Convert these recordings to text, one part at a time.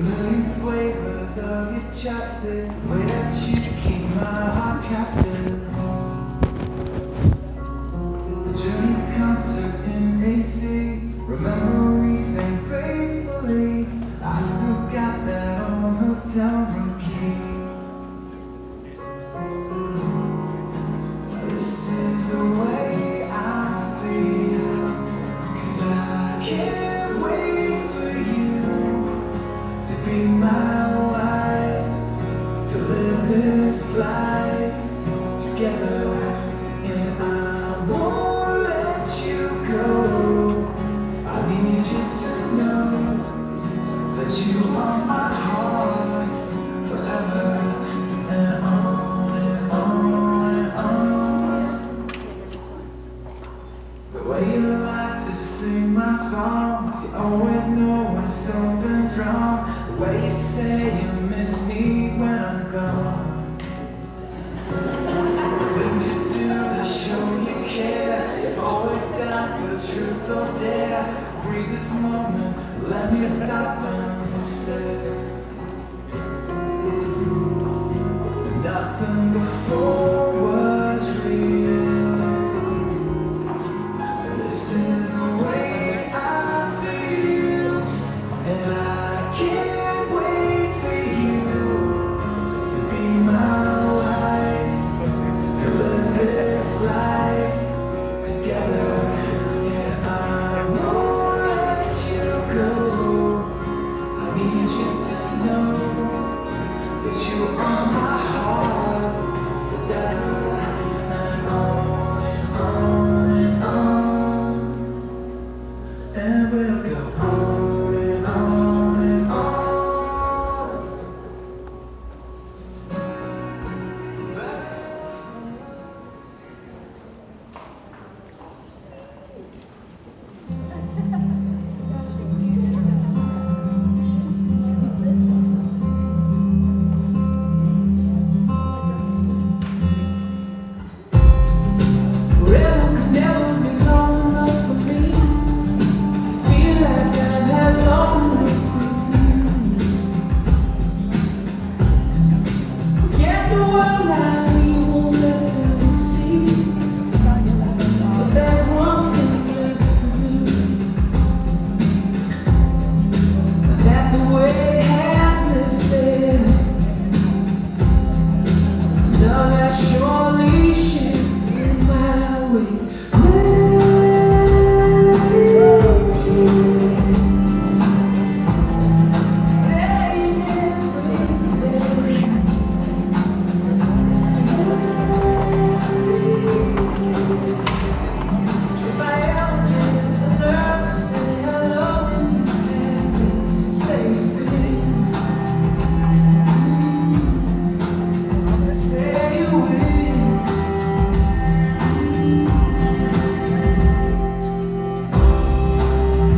million flavors of your chapstick, the way that you keep my heart captive. The journey concert in AC, remember we sang faithfully. I still got that old hotel room key. This is the way I feel, 'cause I can't wait for you to be my wife, to live this life together, and I won't let you go. I need you to know that you are my heart forever, and on and on and on. The way you like to sing my songs, you always know when something's wrong. The way you say you miss me when I'm gone. The things you do to show you care, you're always down for truth or dare. Freeze this moment, let me stop instead. Nothing before was real. This is the way I feel, and I can't wait for you to be my wife, to live this life together, and I won't let you go. I need you to know that you are my heart forever, and on and on and on, and we'll go on and on and on. Forever could never be long enough for me. Feel like I've had long enough with you. Forget the world now, we won't let them see. But there's one thing left to do. But that the weight has lifted, now that surely shifts in my way. If I ever get the nerve to say hello in this cafe, say it will. Say you will.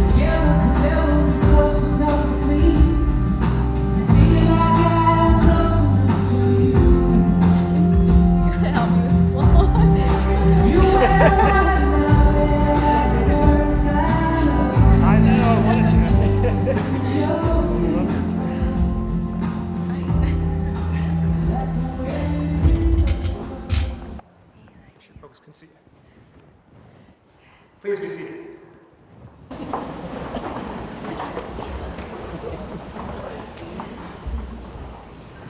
Together could never be close enough for me. Feel like I am close enough to you. You and I now have the words I love. I know, I wanted to. Make sure folks can see you. Please be seated.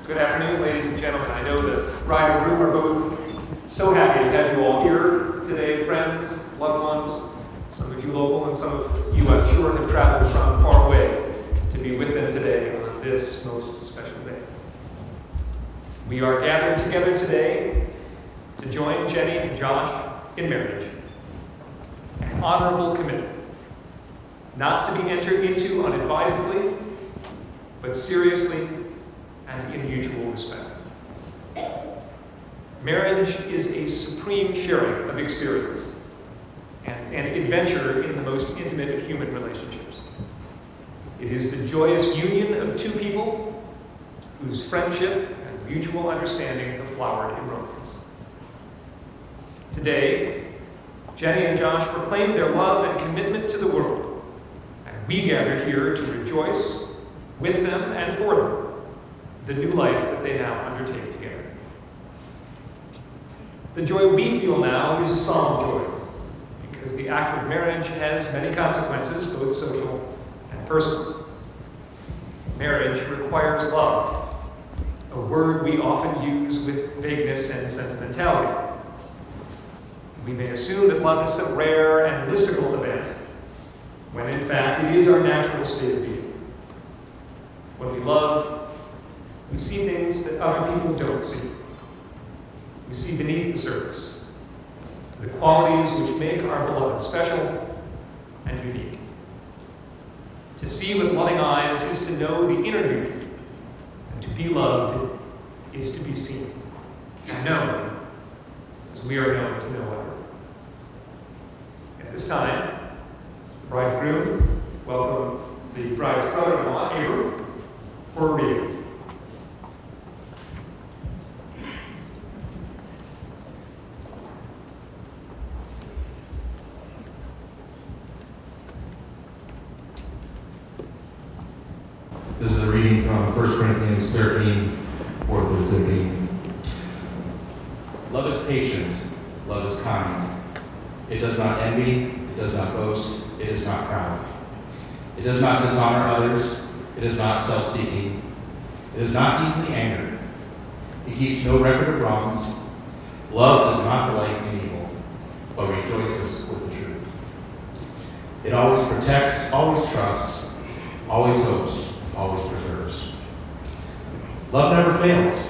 Good afternoon, ladies and gentlemen. I know the bride and groom are both so happy to have you all here today, friends, loved ones, some of you local and some of you I'm sure have traveled from far away to be with them today on this most special day. We are gathered together today to join Jenny and Josh in marriage, an honorable commitment, not to be entered into unadvisedly, but seriously and in mutual respect. Marriage is a supreme sharing of experience and an adventure in the most intimate of human relationships. It is the joyous union of two people whose friendship and mutual understanding have flowered in romance. Today, Jenny and Josh proclaim their love and commitment to the world, and we gather here to rejoice, with them and for them, the new life that they now undertake together. The joy we feel now is solemn joy, because the act of marriage has many consequences, both social and personal. Marriage requires love, a word we often use with vagueness and sentimentality. We may assume that love is some rare and mystical event, when in fact it is our natural state of being. When we love, we see things that other people don't see. We see beneath the surface, to the qualities which make our beloved special and unique. To see with loving eyes is to know the inner beauty, and to be loved is to be seen and known as we are known to no other. At this time, the bride and groom welcome the bride's brother-in-law, Abram, for a reading. This is a reading from 1 Corinthians 13, 4 through 13. Love is patient, love is kind. It does not envy, it does not boast, it is not proud. It does not dishonor others, it is not self-seeking. It is not easily angered. It keeps no record of wrongs. Love does not delight in evil, but rejoices with the truth. It always protects, always trusts, always hopes, always preserves. Love never fails,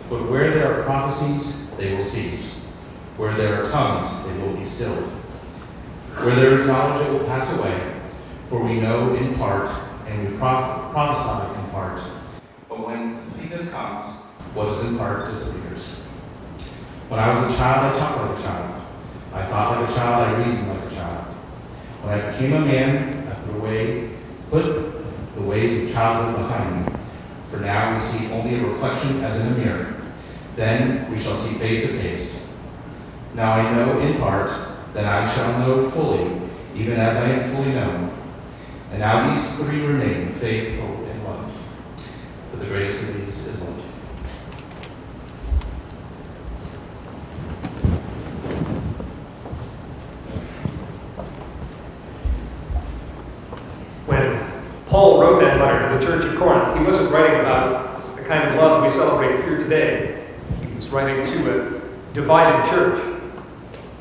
but where there are prophecies, they will cease. Where there are tongues, they will be stilled. Where there is knowledge, it will pass away. For we know in part, and we prophesy in part. But when completeness comes, what is in part disappears. When I was a child, I talked like a child. I thought like a child, I reasoned like a child. When I became a man, I put the ways of childhood behind me. For now we see only a reflection as in a mirror. Then we shall see face to face. Now I know in part, then I shall know fully, even as I am fully known. And now these three remain, faith, hope, and love. But the greatest of these is love. When Paul wrote that letter to the church at Corinth, he wasn't writing about the kind of love we celebrate here today. He was writing to a divided church.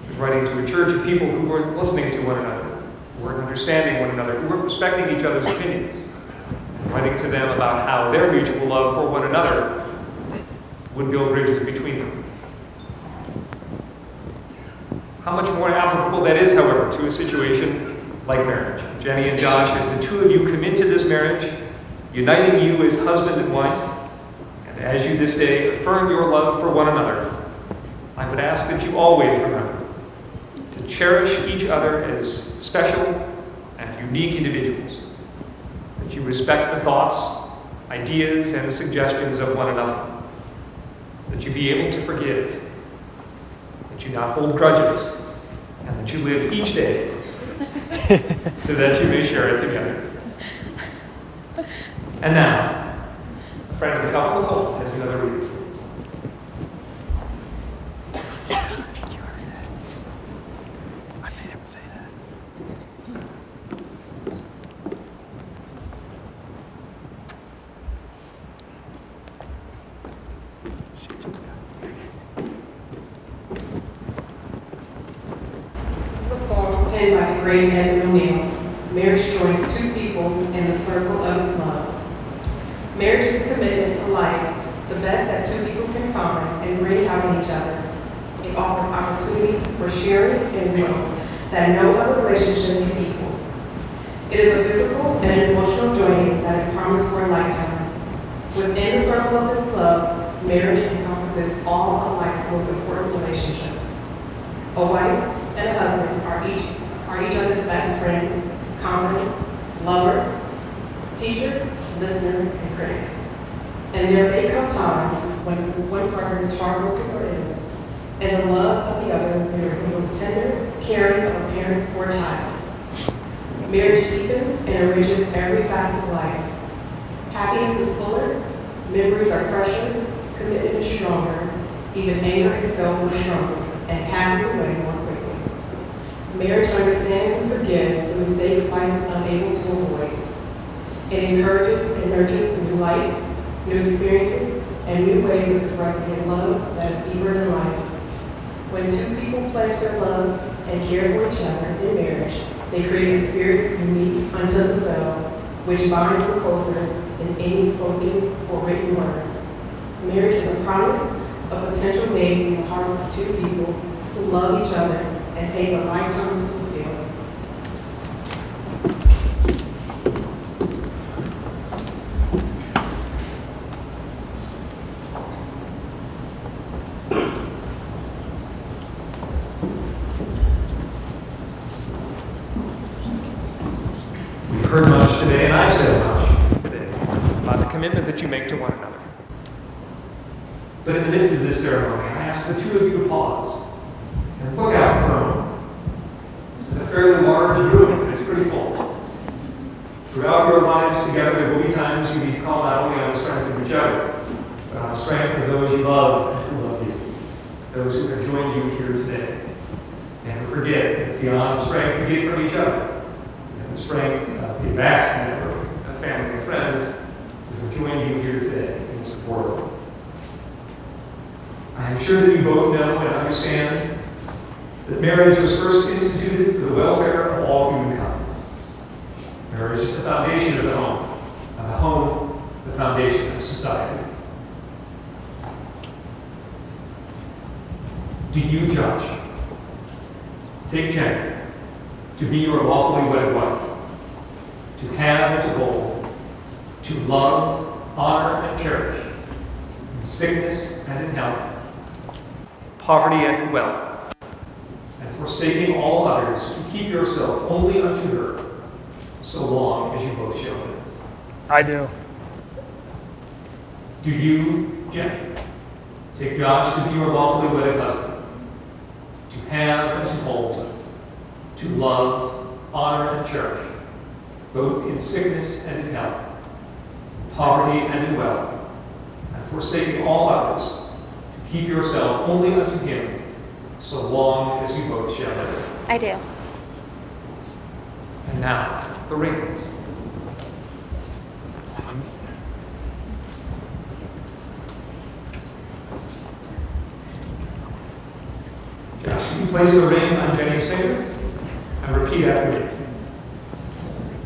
He was writing to a church of people who weren't listening to one another, who weren't understanding one another, who weren't respecting each other's opinions. Writing to them about how their mutual love for one another would build bridges between them. How much more applicable that is, however, to a situation like marriage. Jenny and Josh, as the two of you commit to this marriage, uniting you as husband and wife, and as you this day affirm your love for one another, I would ask that you always remember to cherish each other as special and unique individuals, that you respect the thoughts, ideas, and suggestions of one another, that you be able to forgive, that you not hold grudges, and that you live each day so that you may share it together. And now, a friend of the couple, Nicole, has another reading for us. I made him say that. This is a poem penned by the great Edward O'Neill. Marriage joins two people in the circle of its love. Marriage is a commitment to life, the best that two people can find and bring out in each other. It offers opportunities for sharing and growth that no other relationship can equal. It is a physical and an emotional joining that is promised for a lifetime. Within the circle of the love, marriage encompasses all of life's most important relationships. A wife and a husband are each other's best friend, confidant, lover, teacher, listener, and critic. And there may come times when one partner is heartbroken or ill, and the love of the other mirrors a little tender, caring of a parent or a child. Marriage deepens and enriches every facet of life. Happiness is fuller, memories are fresher, commitment is stronger, even anger is felt more strongly and passes away more quickly. Marriage understands and forgives the mistakes life is unable to avoid. It encourages and nurtures new life, new experiences, and new ways of expressing a love that is deeper than life. When two people pledge their love and care for each other in marriage, they create a spirit unique unto themselves, which binds them closer than any spoken or written words. Marriage is a promise, a potential made in the hearts of two people who love each other and takes a lifetime to fulfill. We've heard much today, and I've said much today about the commitment that you make to one another. But in the midst of this ceremony, I ask the two of you to pause and look out for a moment. This is a fairly large room, and it's pretty full. Throughout your lives together, there will be times you'll be called not only on the strength of each other, but on the strength of those you love and who love you, those who have joined you here today. Never forget that beyond the strength you get from each other, and the strength of the vast network of family and friends who have joined you here today in support of you. I am sure that you both know and understand that marriage was first instituted for the welfare of all humankind. Marriage is the foundation of the home, the foundation of society. Do you, Josh, take Jenny to be your lawfully wedded wife, to have and to hold, to love, honor, and cherish, in sickness and in health, poverty and in wealth, and forsaking all others, to keep yourself only unto her, so long as you both shall live? I do. Do you, Jenny, take Josh to be your lawfully wedded husband, to have and to hold, to love, honor, and cherish, both in sickness and in health, poverty and in wealth, and forsaking all others, to keep yourself only unto him, so long as you both shall live? I do. And now, the rings. Josh, can you place the ring on Jenny's finger and repeat after me?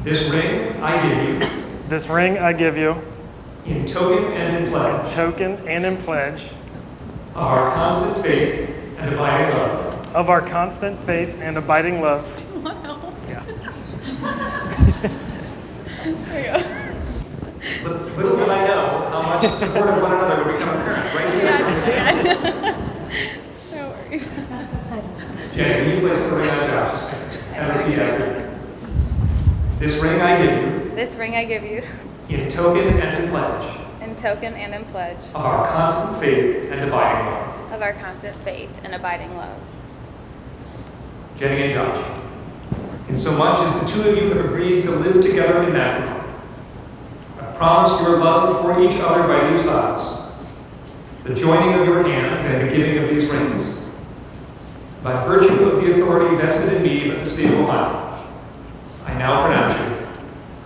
This ring I give you, This ring I give you, in token and in pledge token and in pledge of our constant faith and abiding love. of our constant faith and abiding love. Yeah. Little did I know how much the support of one another would become apparent right here. No worries. Jenny, will you place the ring on Josh's finger and repeat after me? This ring I give you, This ring I give you, in token and in pledge in token and in pledge of our constant faith and abiding love. of our constant faith and abiding love. Jenny and Josh, in so much as the two of you have agreed to live together in matrimony, have promised your love for each other by these vows, the joining of your hands and the giving of these rings, by virtue of the authority vested in me by the state of Ohio, I now pronounce you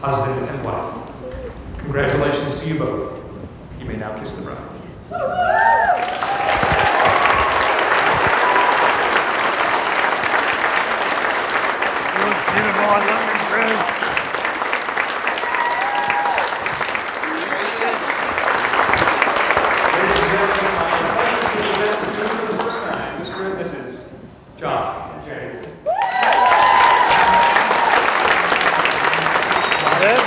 husband and wife. Congratulations to you both. You may now kiss the bride. Beautiful, I love you, friends. Ladies and gentlemen, I invite you to present to you for the first time, Mr. and Mrs. Josh and Jenny. Got it?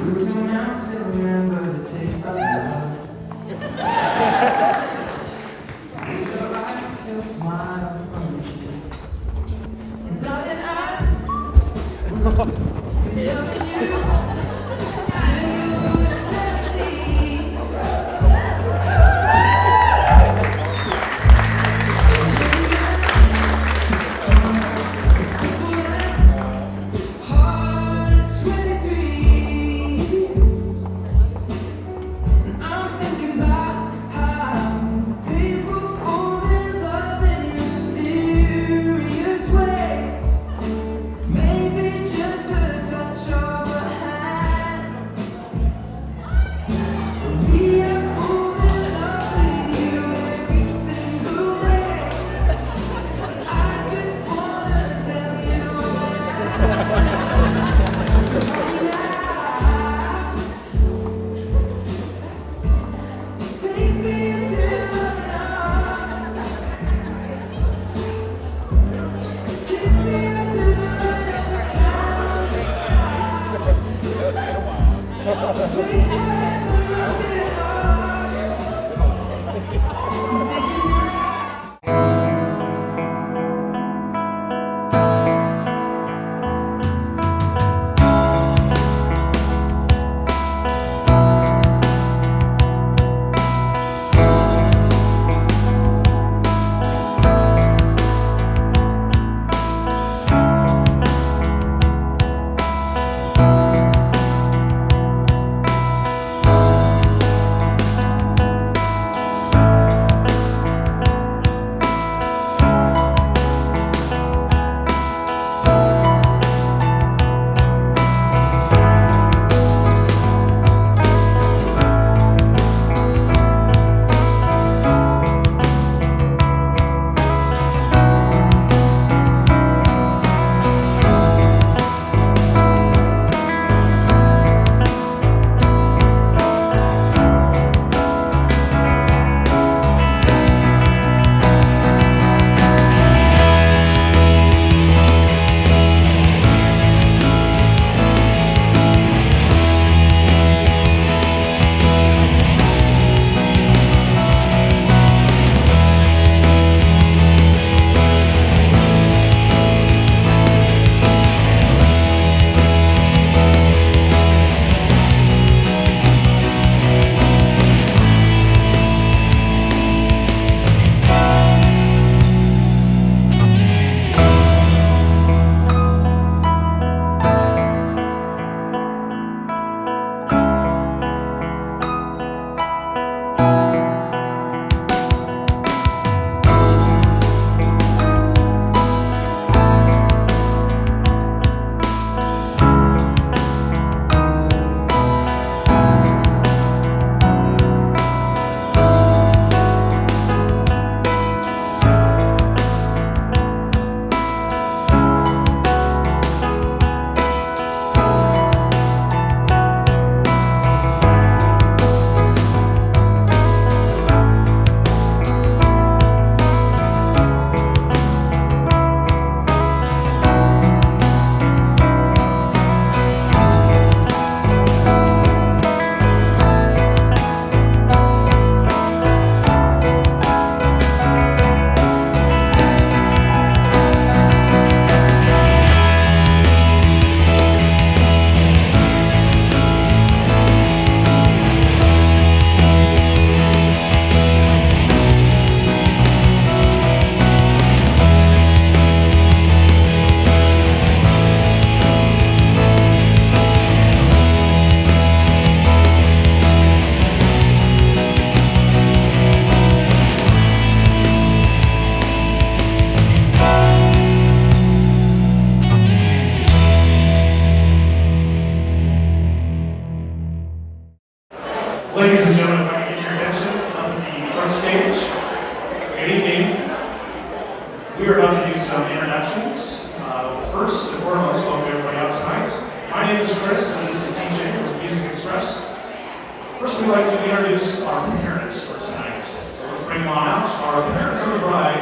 We can now still remember the taste of love. Your eyes still smile from the cheek. And darling, I love you. Ladies and gentlemen, if I can get your attention up at the front stage. Good evening. We are about to do some introductions. First and foremost, welcome everybody out tonight. My name is Chris, and this is TJ with Music Express. First, we'd like to introduce our parents for tonight. So let's bring them on out. Our parents of the bride,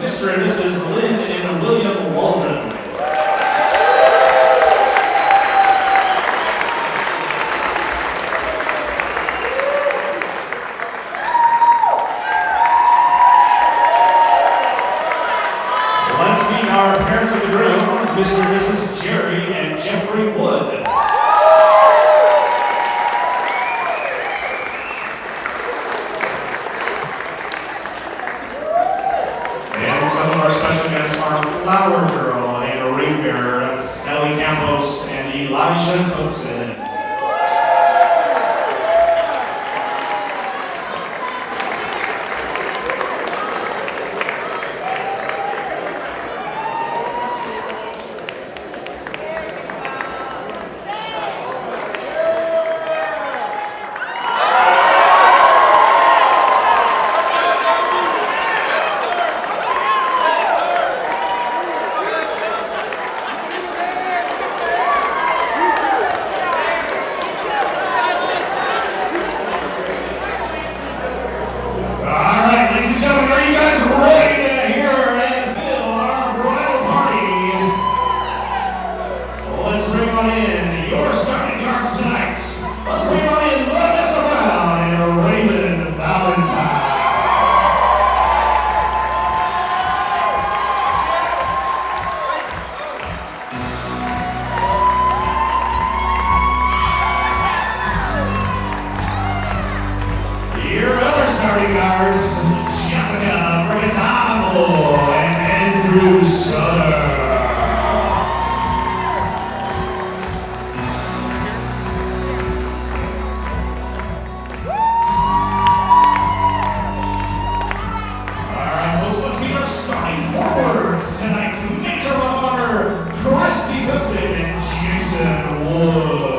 Mr. and Mrs. Lynn and William Waldron. Let's meet our parents of the groom, Mr. and Mrs. Jerry and Jeffrey Wood. And some of our special guests are Flower Girl and Ring Bearer, Sally Campos and Elijah Cookson. Matthew Sutter. Starting forwards tonight to Major of Honor, Christy Hudson and Jason Wood.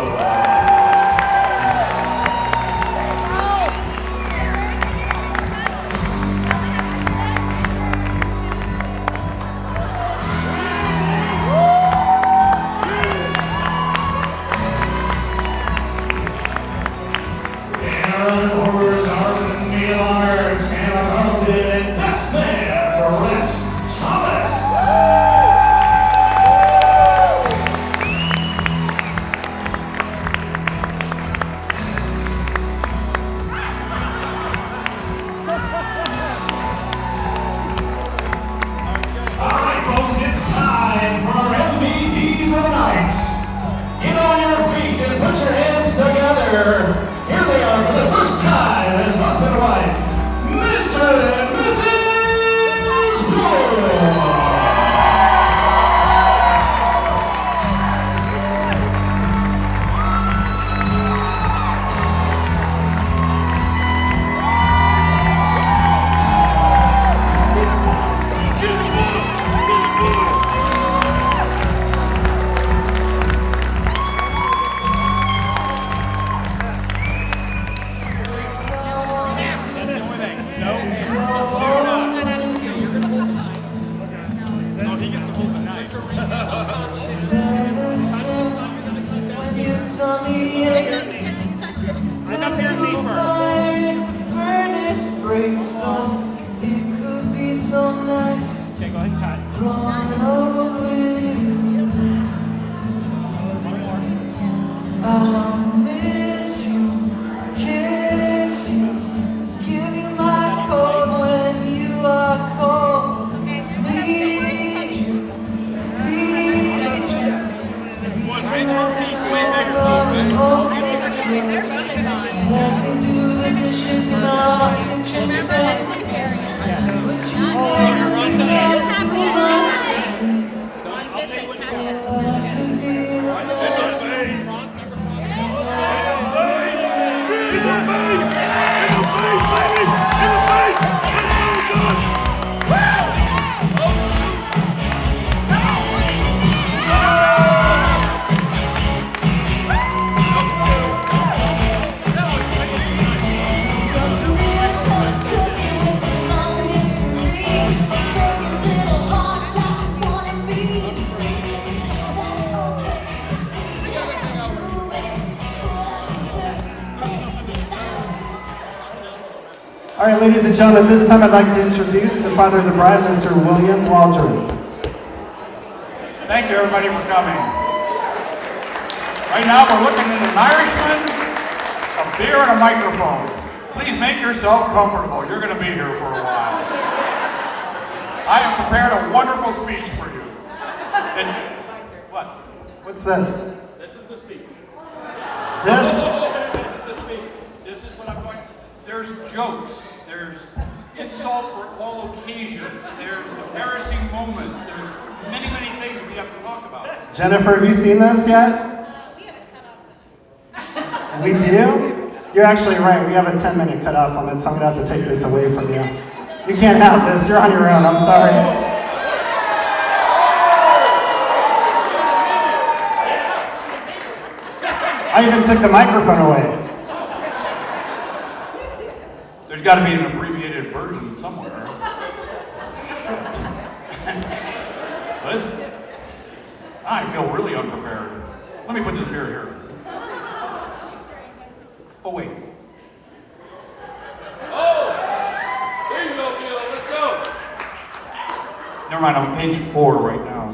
And our other forwards are Maid of Honor, Tanner Carlton and Best Man, Brett Thomas. All right, folks, it's time for our MVPs of the night. Get on your feet and put your hands together. Here they are for the first time as husband and wife, Mr. and Mrs. Wood. It could be so nice growing old with you. I'll miss you, kiss you, give you my coat when you are cold. Need you, feed you, even when you're okay. Let me do the dishes in our kitchen sink. But you never get too much. I could be All right, ladies and gentlemen, this time I'd like to introduce the father of the bride, Mr. William Waldron. Thank you, everybody, for coming. Right now, we're looking at an Irishman, a beer, and a microphone. Please make yourself comfortable. You're going to be here for a while. I have prepared a wonderful speech for you. And what? What's this? This is the speech. This? This is the speech. This is what I'm going to... There's jokes. There's insults for all occasions. There's embarrassing moments. There's many, many things we have to talk about. Jennifer, have you seen this yet? We have a cutoff. We do? You're actually right. We have a 10-minute cutoff limit, so I'm going to have to take this away from you. You can't have this. You're on your own. I'm sorry. I even took the microphone away. There's got to be an abbreviated version somewhere. Listen, I feel really unprepared. Let me put this beer here. Oh, wait. Oh! There you go, Bill. Let's go. Never mind, I'm on page 4 right now.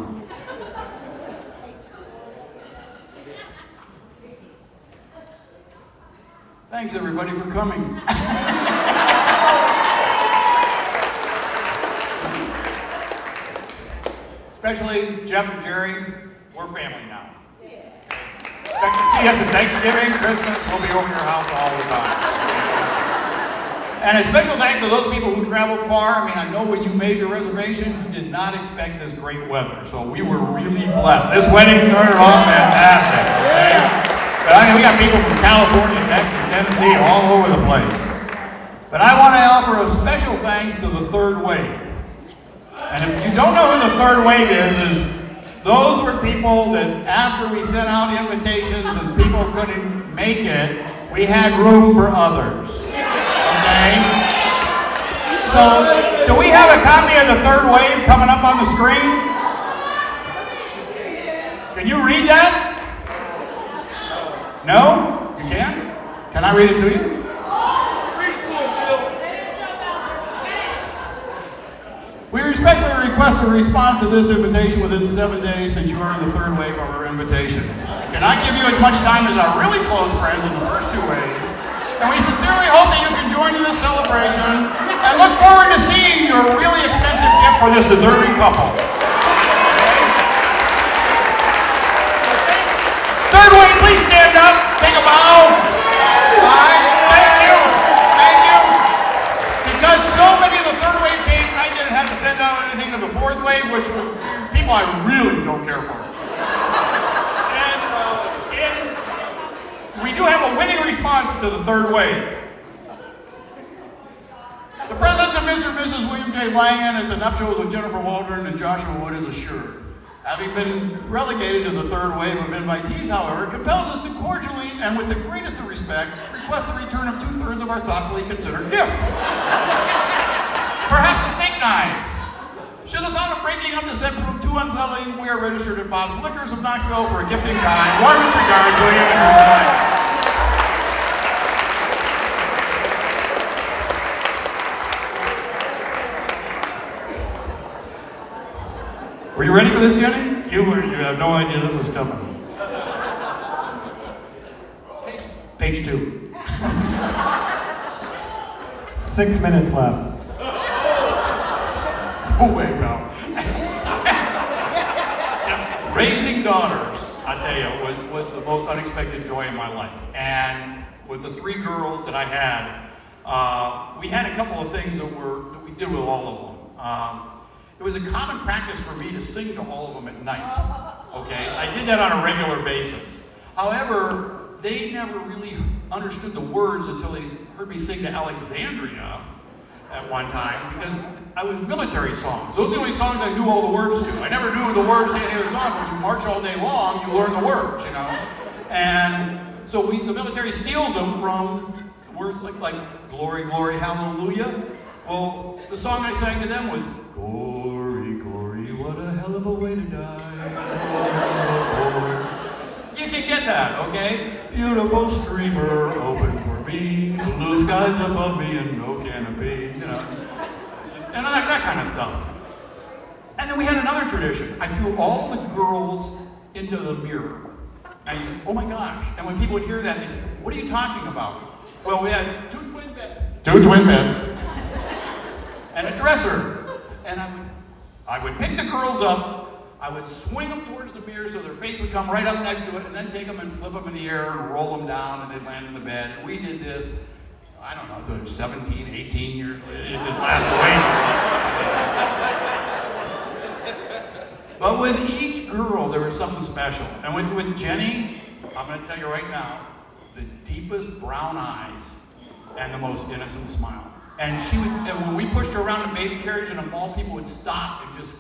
Thanks, everybody, for coming. Especially Jeff and Jerry, we're family now. Expect to see us at Thanksgiving, Christmas, we'll be over your house all the time. And a special thanks to those people who traveled far. I mean, I know when you made your reservations, you did not expect this great weather. So we were really blessed. This wedding started off fantastic. Okay? But I mean, we got people from California, Texas, Tennessee, all over the place. But I want to offer a special thanks to the third wave. And if you don't know who the third wave is those were people that after we sent out invitations and people couldn't make it, we had room for others. Okay? So, do we have a copy of the third wave coming up on the screen? Can you read that? No? You can? Can I read it to you? We respectfully request a response to this invitation within 7 days since you are in the third wave of our invitations. Can I give you as much time as our really close friends in the first 2 waves? And we sincerely hope that you can join in this celebration and look forward to seeing your really expensive gift for this deserving couple. Third wave, please stand up, take a bow. All right, thank you, thank you. Because so many of the third wave came, I didn't have to send out anything to the fourth wave, which were people I really don't care for. We do have a winning response to the third wave. The presence of Mr. and Mrs. William J. Langan at the nuptials of Jennifer Waldron and Joshua Wood is assured. Having been relegated to the third wave of invitees, however, compels us to cordially and with the greatest of respect request the return of 2/3 of our thoughtfully considered gift. Perhaps a steak knife. Should the thought of breaking up the set prove too unsettling, we are registered at Bob's Liquors of Knoxville for a gifting kind. Warmest regards, William and Mrs. Langan. Were you ready for this, Jenny? You have no idea this was coming. Page 2. 6 minutes left. Oh, wait, no. Raising daughters, I tell you, was the most unexpected joy in my life. And with the 3 girls that I had, we had a couple of things that we did with all of them. It was a common practice for me to sing to all of them at night. Okay, I did that on a regular basis. However, they never really understood the words until they heard me sing to Alexandria at one time, because I was military songs. Those are the only songs I knew all the words to. I never knew the words to any other song. When you march all day long, you learn the words, you know. And so the military steals them from words like glory, glory, hallelujah. Well, the song I sang to them was, glory, glory, what a hell of a way to die. You can get that, okay? Beautiful streamer open for me, blue skies above me and no canopy, you know. And that kind of stuff. And then we had another tradition. I threw all the girls into the mirror. And you said, oh my gosh. And when people would hear that, they said, what are you talking about? Well, we had 2 twin beds. 2 twin beds. And a dresser. And I would pick the girls up, I would swing them towards the mirror so their face would come right up next to it, and then take them and flip them in the air and roll them down, and they'd land in the bed. And we did this, I don't know, 17, 18 years, it just lasted way. But with each girl, there was something special. And with Jenny, I'm going to tell you right now, the deepest brown eyes and the most innocent smile. And and when we pushed her around in a baby carriage in a mall, people would stop and just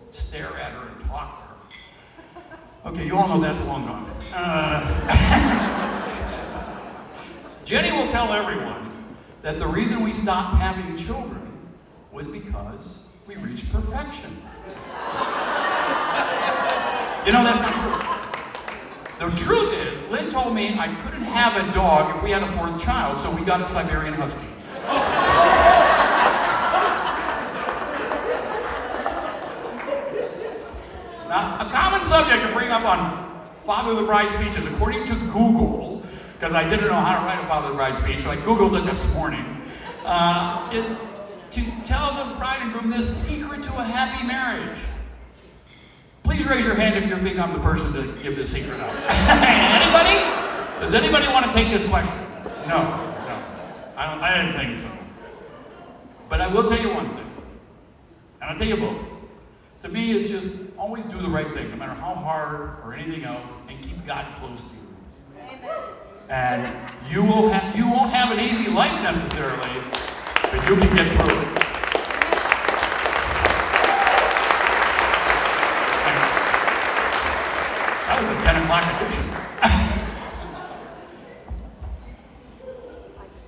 stare at her and talk to her. Okay, you all know that's long gone. Jenny will tell everyone that the reason we stopped having children was because we reached perfection. You know, that's not true. The truth is, Lynn told me I couldn't have a dog if we had a 4th child, so we got a Siberian Husky. Now, a common subject to bring up on Father of the Bride speeches, according to Google, because I didn't know how to write a Father of the Bride speech, so I Googled it this morning, is to tell the bride and groom this secret to a happy marriage. Please raise your hand if you think I'm the person to give this secret out. Anybody? Does anybody want to take this question? No. I didn't think so. But I will tell you one thing, and I'll tell you both. To me, it's just always do the right thing, no matter how hard or anything else, and keep God close to you. Amen. And you won't have an easy life necessarily, but you can get through it. That was a 10 o'clock edition.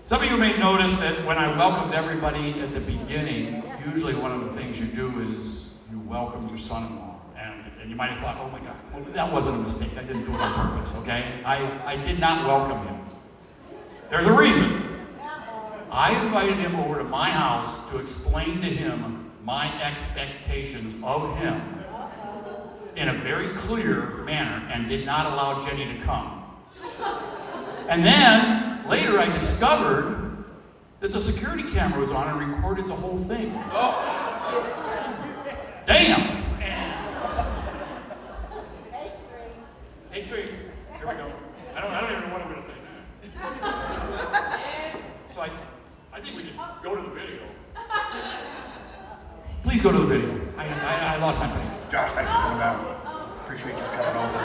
Some of you may notice that when I welcomed everybody at the beginning, usually one of the things you do is you welcome your son-in-law. And you might have thought, oh my God, well, that wasn't a mistake. I didn't do it on purpose, okay? I did not welcome him. There's a reason. I invited him over to my house to explain to him my expectations of him in a very clear manner and did not allow Jenny to come. And then later I discovered that the security camera was on and recorded the whole thing. Oh. Damn! H3. Here we go. I don't even know what I'm going to say now. So I think we just go to the video. Please go to the video. I lost my page. Josh, thanks for coming down. Appreciate you coming over.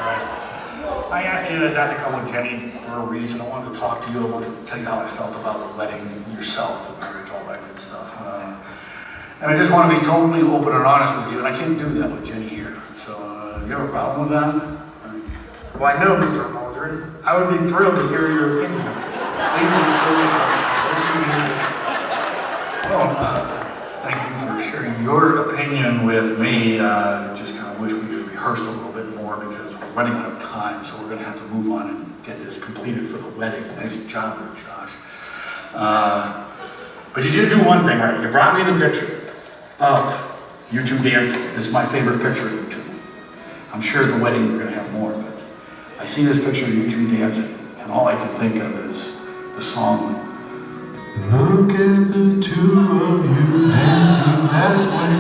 I asked you not to come with Jenny for a reason. I wanted to talk to you. I wanted to tell you how I felt about the wedding, yourself, the marriage, all that good stuff. And I just want to be totally open and honest with you, and I can't do that with Jenny here. So, you have a problem with that? Well, I know, Mr. Waldron. I would be thrilled to hear your opinion. Please be totally honest. Well, thank you for sharing your opinion with me. Just kind of wish we had rehearsed a little bit more because we're running out of time, so we're going to have to move on and get this completed for the wedding. Nice job there, Josh. But you did do one thing right. You brought me the picture of you two dancing. This is my favorite picture of you two. I'm sure at the wedding you're going to have more, but I see this picture of you two dancing, and all I can think of is the song. Look at the two of you dancing that way,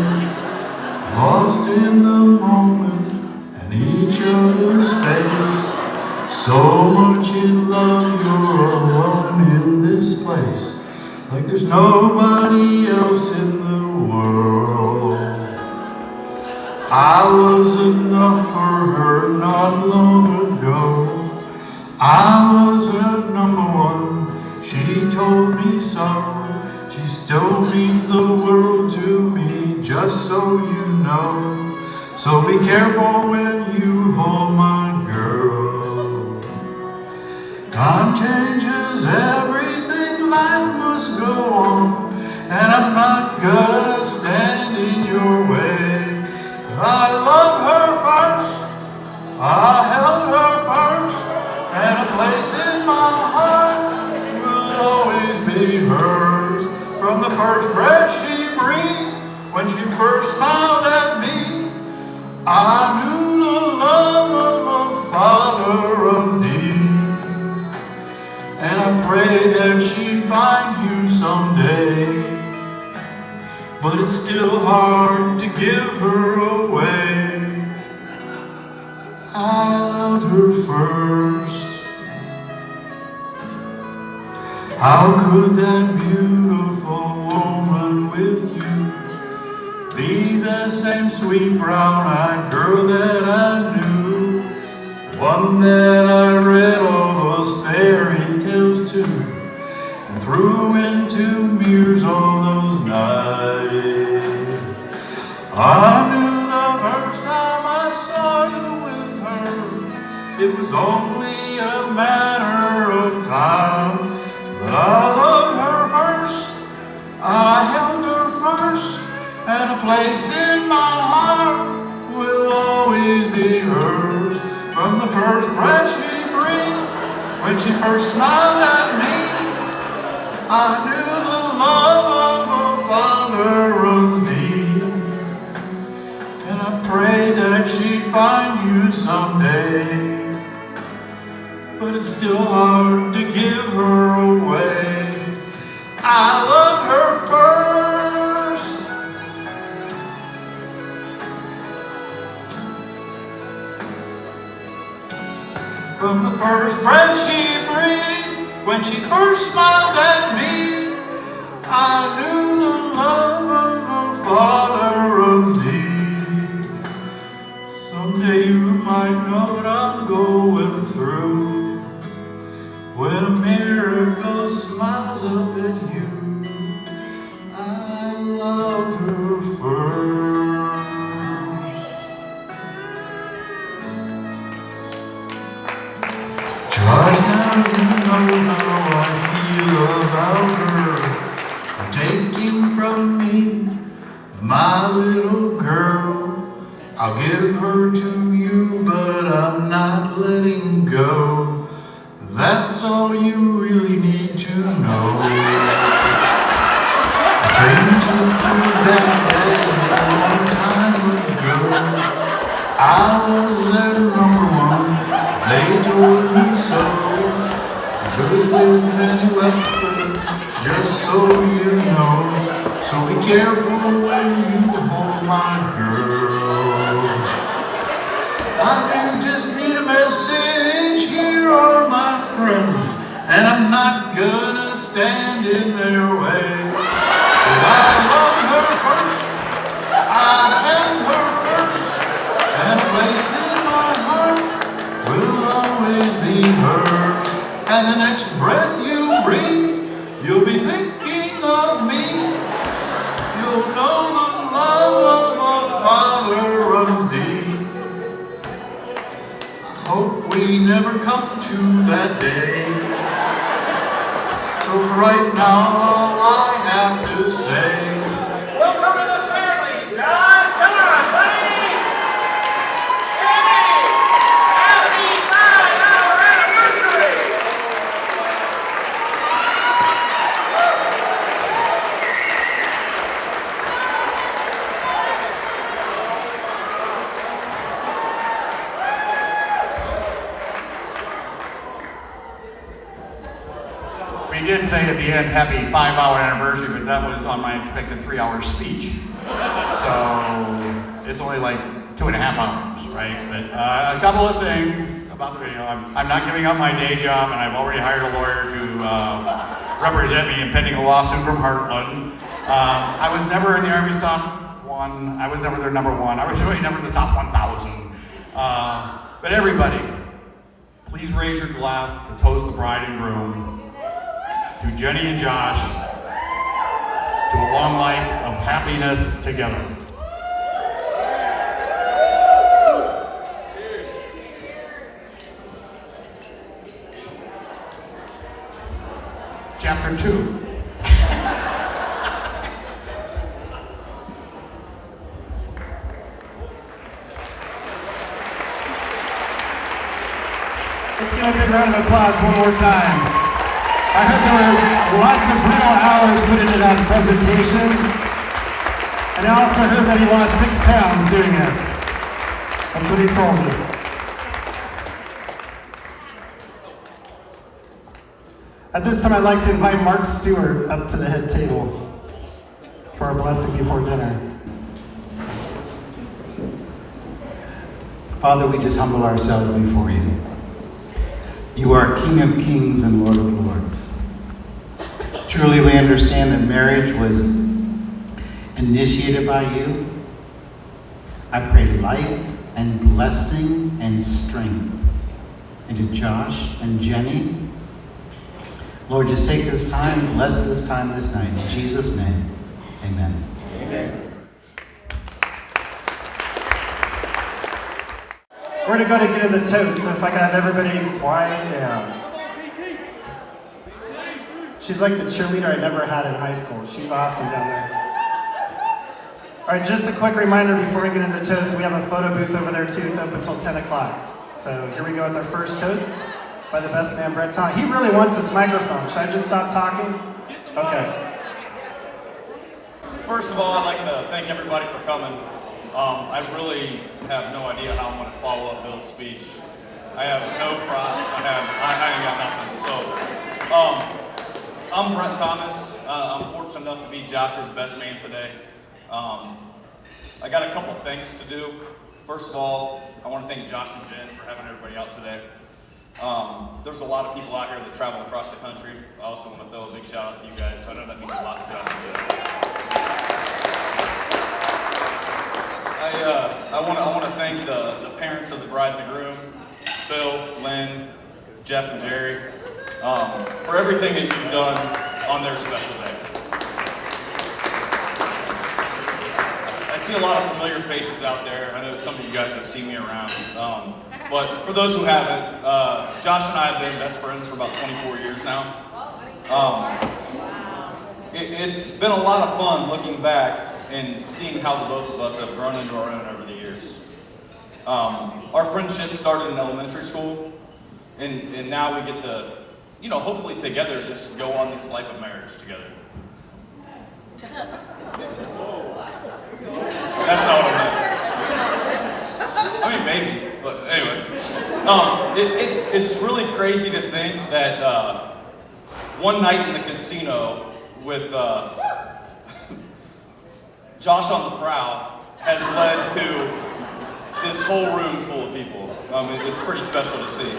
lost in the moment and each other's face. So much in love, you're alone in this place, like there's nobody else in the world. I was enough for her not long ago. I was her number one, she told me so. She still means the world to me, just so you know. So be careful when you hold my girl. Time changes everything, life must go on, and I'm not gonna stand in your way. I love her first, I held her first, and a place in my heart will always be hers. From the first breath she breathed, when she first smiled at me, I knew the love of a father runs deep. And I pray that she'd find you someday, but it's still hard to give her away. I loved her first. How could that beautiful woman with you be the same sweet brown-eyed girl that I knew, one that I read all those fairy tales to and threw into mirrors all those nights? I knew the first time I saw you with her, it was only a matter of time. But I loved her first, I held her first, and a place in my heart will always be hers. From the first breath she breathed, when she first smiled at me, I knew the love of a father runs deep. And I pray that she'd find you someday, but it's still hard to give her away. I love her first. From the first breath she breathed, when she first smiled at me, I knew the love of a father runs deep. Someday you might know what I'm going through. When a miracle smiles up at you, I loved her first. George, now you know how I feel about her. Taking from me my little girl. I'll give her to you, but I'm not letting go. That's all you really need to know. The train took you back a long time ago. I was their number one, they told me so. Good with many weapons, just so you know. So be careful when you hold my girl. I just need a message, here are my friends, and I'm not gonna stand in their way. 'Cause I love her first, I held her first, and a place in my heart will always be hers. And the next breath you breathe, you'll be thinking of me. You'll know the love of a father runs deep. Hope we never come to that day. So for right now, all I have to say, Welcome to the family, Josh. Come on, buddy. Jenny, happy 5-hour anniversary. We did say at the end, happy 5-hour anniversary, but that was on my expected 3-hour speech. So it's only like 2.5 hours, right? But a couple of things about the video. I'm not giving up my day job, and I've already hired a lawyer to represent me in pending a lawsuit from Heartland. I was never in the Army's top 1. I was never their number 1. I was really never in the top 1,000. But everybody, please raise your glass to toast the bride and groom, to Jenny and Josh, to a long life of happiness together. Chapter 2. Let's give a big round of applause one more time. I heard there were lots of brutal hours put into that presentation. And I also heard that he lost 6 pounds doing it. That's what he told me. At this time, I'd like to invite Mark Stewart up to the head table for our blessing before dinner. Father, we just humble ourselves before you. You are King of Kings and Lord of Lords. Truly, we understand that marriage was initiated by you. I pray life and blessing and strength into Josh and Jenny. Lord, just take this time, bless this time, this night. In Jesus' name, amen. Amen. We're going to go to get in the toast, so if I can have everybody quiet down. She's like the cheerleader I never had in high school. She's awesome down there. All right, just a quick reminder before we get into the toast, we have a photo booth over there too. It's open until 10 o'clock. So here we go with our first toast by the best man, Brett Tom. He really wants this microphone. Should I just stop talking? Okay. First of all, I'd like to thank everybody for coming. I really have no idea how I'm going to follow up Bill's speech. I have no props. I ain't got nothing. So, I'm Brett Thomas. I'm fortunate enough to be Josh's best man today. I got a couple things to do. First of all, I want to thank Josh and Jen for having everybody out today. There's a lot of people out here that travel across the country. I also want to throw a big shout out to you guys. So I know that means a lot to Josh and Jeff. I want to thank the parents of the bride and the groom, Phil, Lynn, Jeff, and Jerry, for everything that you've done on their special day. I see a lot of familiar faces out there. I know some of you guys have seen me around. But for those who haven't, Josh and I have been best friends for about 24 years now. It's been a lot of fun looking back and seeing how the both of us have grown into our own over the years. Our friendship started in elementary school, and now we get to, hopefully together just go on this life of marriage together. That's not what I meant. I mean, maybe, but anyway. It's really crazy to think that one night in the casino with Josh on the prowl has led to this whole room full of people. It's pretty special to see.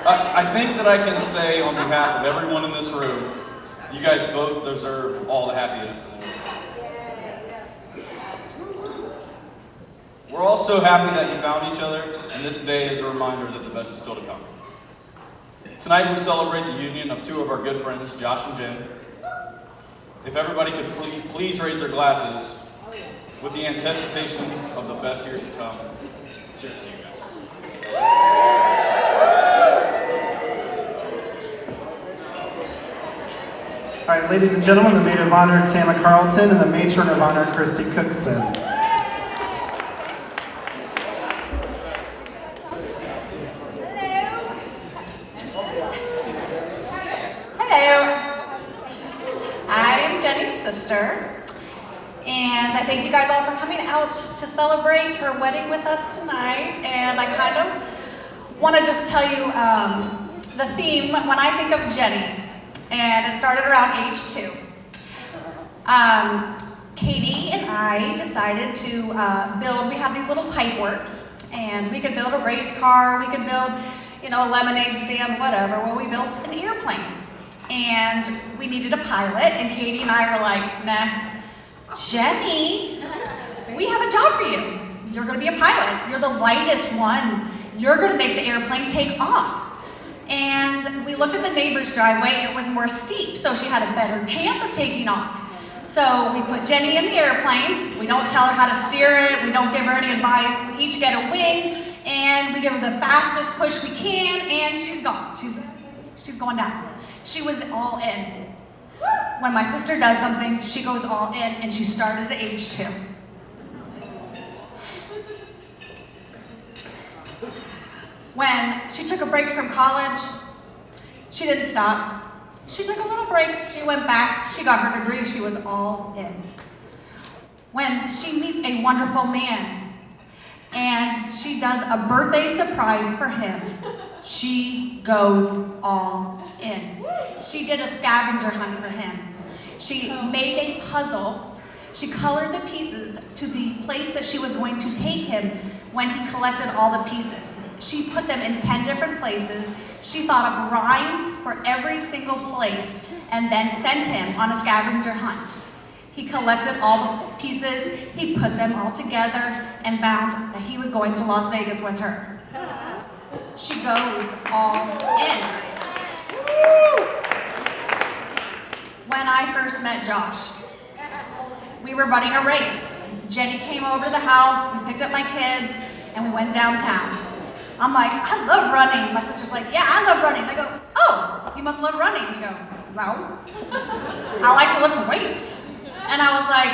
I think that I can say on behalf of everyone in this room, you guys both deserve all the happiness in the world. We're all so happy that you found each other, and this day is a reminder that the best is still to come. Tonight we celebrate the union of two of our good friends, Josh and Jen. If everybody could please raise their glasses with the anticipation of the best years to come. Cheers to you guys. All right, ladies and gentlemen, the maid of honor, Tama Carlton, and the matron of honor, Christy Cookson. And I thank you guys all for coming out to celebrate her wedding with us tonight. And I kind of want to just tell you the theme when I think of Jenny. And it started around age 2. Katie and I decided to build, we have these little pipe works, and we could build a race car, we could build, a lemonade stand, whatever. Well, we built an airplane. And we needed a pilot, and Katie and I were like, nah, Jenny, we have a job for you. You're gonna be a pilot. You're the lightest one. You're gonna make the airplane take off. And we looked at the neighbor's driveway, it was more steep, so she had a better chance of taking off. So we put Jenny in the airplane. We don't tell her how to steer it. We don't give her any advice. We each get a wing, and we give her the fastest push we can, and she's gone. She's going down. She was all in. When my sister does something, she goes all in, and she started at age 2. When she took a break from college, she didn't stop. She took a little break, she went back, she got her degree, she was all in. When she meets a wonderful man, and she does a birthday surprise for him, she goes all in. She did a scavenger hunt for him. She made a puzzle. She colored the pieces to the place that she was going to take him when he collected all the pieces. She put them in 10 different places. She thought of rhymes for every single place and then sent him on a scavenger hunt. He collected all the pieces, he put them all together, and found that he was going to Las Vegas with her. She goes all in. When I first met Josh, we were running a race. Jenny came over to the house, we picked up my kids, and we went downtown. I'm like, I love running. My sister's like, yeah, I love running. I go, oh, you must love running. You go, no. I like to lift weights. And I was like,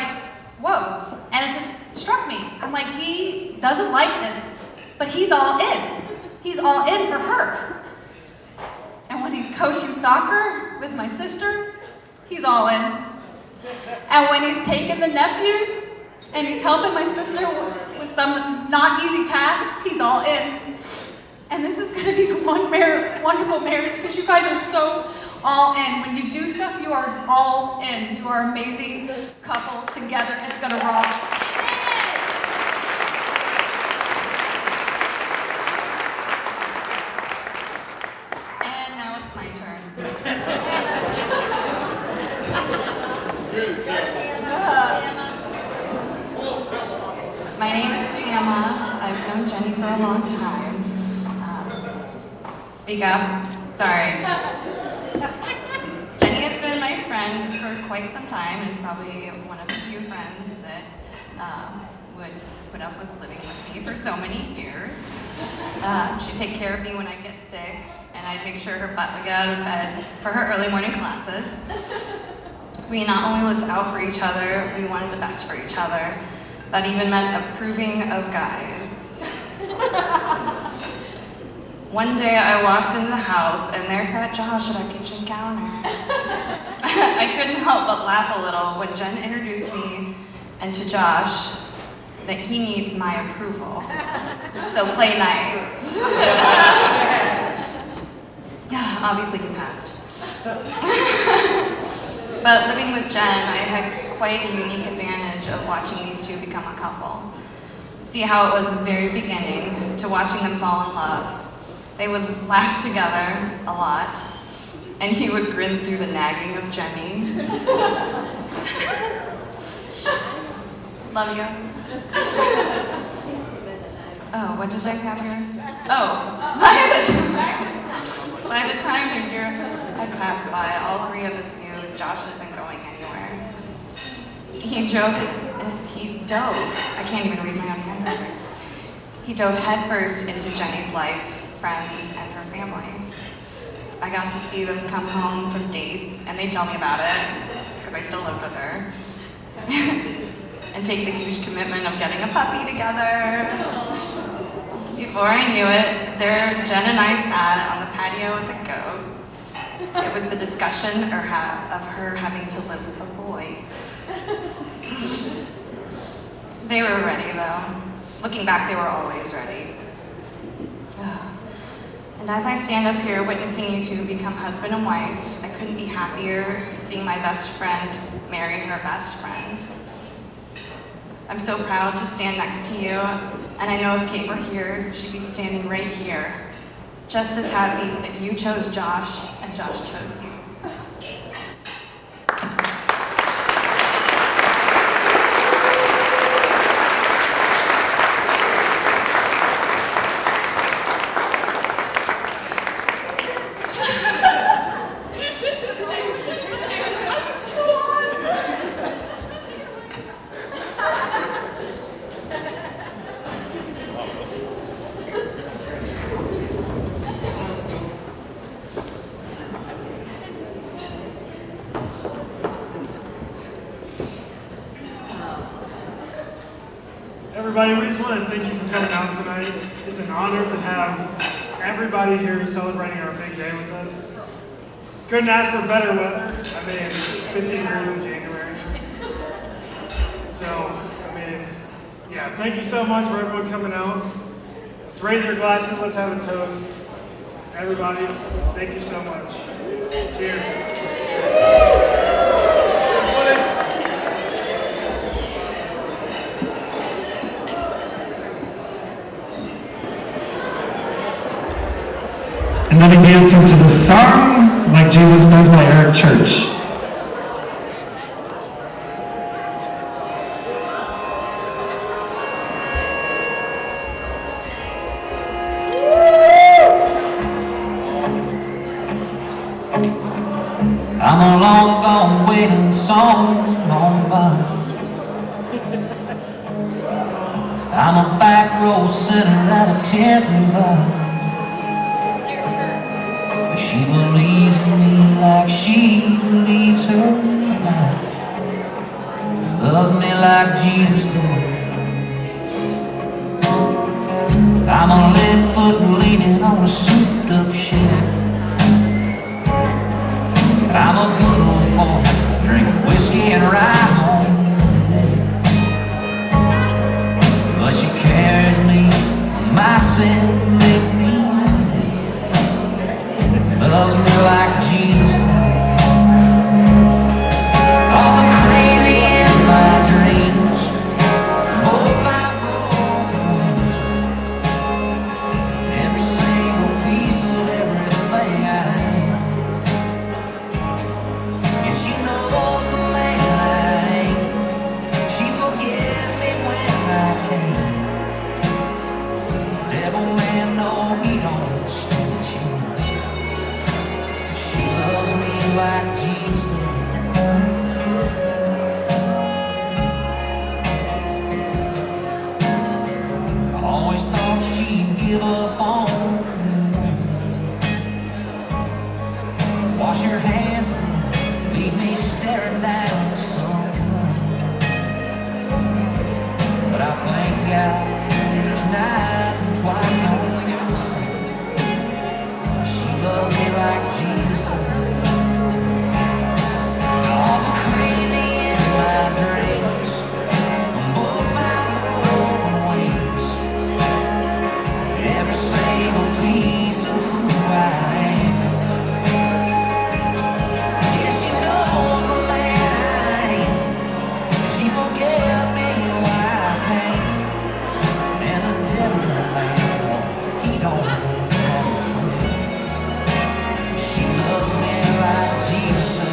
whoa. And it just struck me. I'm like, he doesn't like this, but he's all in. He's all in for her. And when he's coaching soccer with my sister, he's all in. And when he's taking the nephews and he's helping my sister with some not easy tasks, he's all in. And this is gonna be one wonderful marriage because you guys are so all in. When you do stuff, you are all in. You are an amazing couple together, and it's gonna rock. My name is Tama. I've known Jenny for a long time. Speak up. Sorry. Jenny has been my friend for quite some time and is probably one of the few friends that would put up with living with me for so many years. She'd take care of me when I get sick, and I'd make sure her butt would get out of bed for her early morning classes. We not only looked out for each other, we wanted the best for each other. That even meant approving of guys. One day I walked into the house and there sat Josh at our kitchen counter. I couldn't help but laugh a little when Jen introduced me and to Josh that he needs my approval. So play nice. Yeah, obviously he passed. But living with Jen, I had quite a unique advantage of watching these two become a couple. See how it was in the very beginning to watching them fall in love. They would laugh together a lot, and he would grin through the nagging of Jenny. Love you. Oh, what did I have here? Oh, by the time the year had passed by, all three of us knew Josh isn't going anywhere. He dove, I can't even read my own handwriting. He dove headfirst into Jenny's life, friends, and her family. I got to see them come home from dates, and they'd tell me about it, because I still lived with her. And take the huge commitment of getting a puppy together. Before I knew it, there Jen and I sat on the patio with the goat. It was the discussion of her having to live with a boy. They were ready though. Looking back, they were always ready. And as I stand up here witnessing you two become husband and wife, I couldn't be happier seeing my best friend marry her best friend. I'm so proud to stand next to you, and I know if Kate were here, she'd be standing right here, just as happy that you chose Josh and Josh chose you. Everybody, we just want to thank you for coming out tonight. It's an honor to have everybody here celebrating our big day with us. Couldn't ask for better weather. I mean, 50 degrees in January. So, I mean, yeah, thank you so much for everyone coming out. Let's raise your glasses, let's have a toast. Everybody, thank you so much. Cheers. And then we dance into the song Like Jesus Does by Eric Church. I'm a long gone waiting song on by. I'm a back row sitter at a temple bar. She believes in me like she believes her life. Loves me like Jesus does. I'm a left foot leaning on a souped up shelf. I'm a good old boy, drinking whiskey and rye on deck. But she carries me, my sins make me. Loves me like Jesus does. All the crazy in my dreams, both my bones, every single piece of everything I am. And she knows the man I am. She forgives me when I can't. give up on me. Wash your hands, leave me staring down some gun. But I thank God each night and twice on Sunday. She loves me like Jesus does. All the crazy in my dreams, both my broken wings, every single piece of who I am. Yeah, she knows the man I am. She forgives me when I can't. And the devil, man, he don't come true. She loves me like Jesus does.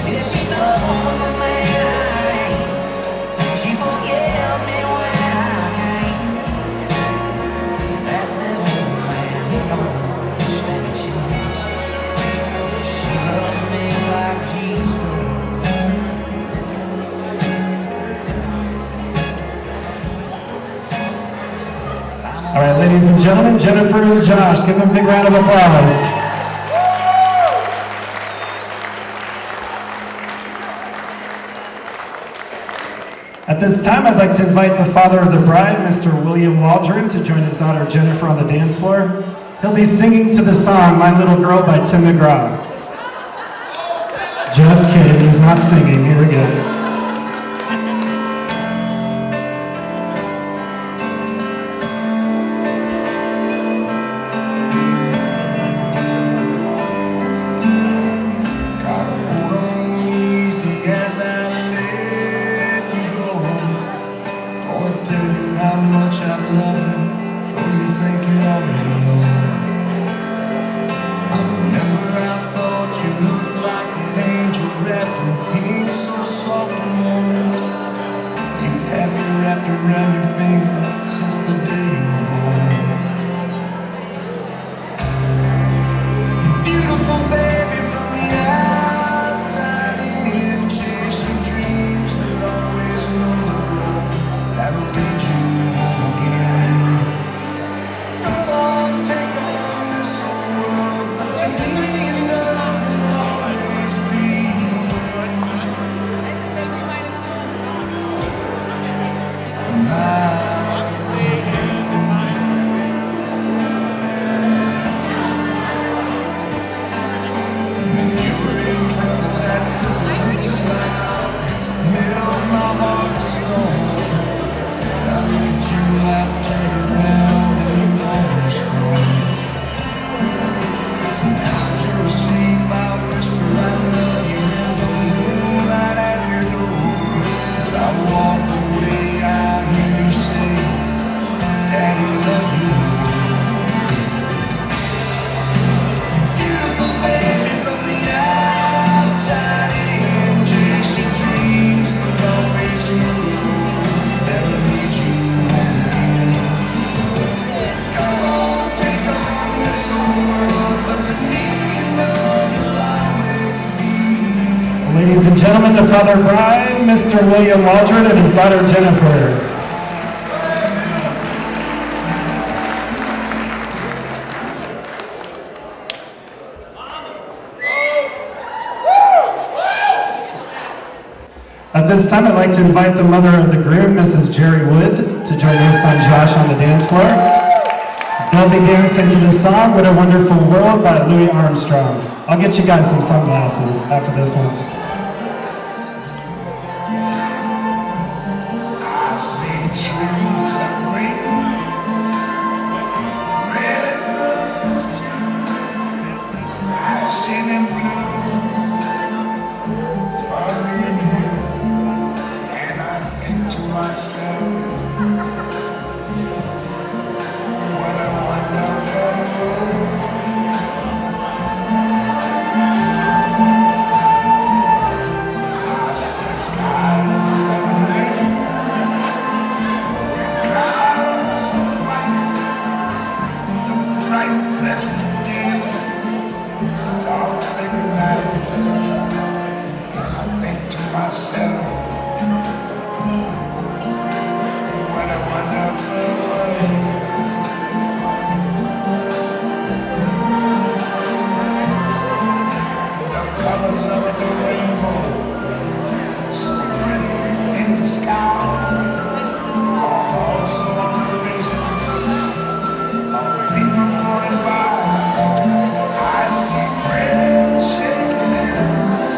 Yeah, she knows the man I am. She forgives me when I can't. That devil, man, he don't stand a chance. She loves me like Jesus does. All right, ladies and gentlemen, Jennifer and Josh, give them a big round of applause. At this time, I'd like to invite the father of the bride, Mr. William Waldron, to join his daughter Jennifer on the dance floor. He'll be singing to the song My Little Girl by Tim McGraw. Just kidding, he's not singing. Here we go. Ladies and gentlemen, the father bride, Mr. William Waldron, and his daughter Jennifer. At this time, I'd like to invite the mother of the groom, Mrs. Jerry Wood, to join her son Josh on the dance floor. They'll be dancing to the song, What a Wonderful World by Louis Armstrong. I'll get you guys some sunglasses after this one. I see trees of green, red roses too. I see them blue for me and you. And I think to myself, what a wonderful world. I see skies of blue, clouds so white, the bright blessed day. myself. What a wonderful world. The colors of the rainbow, so pretty in the sky, are also on the faces of people going by. I see friends shaking hands,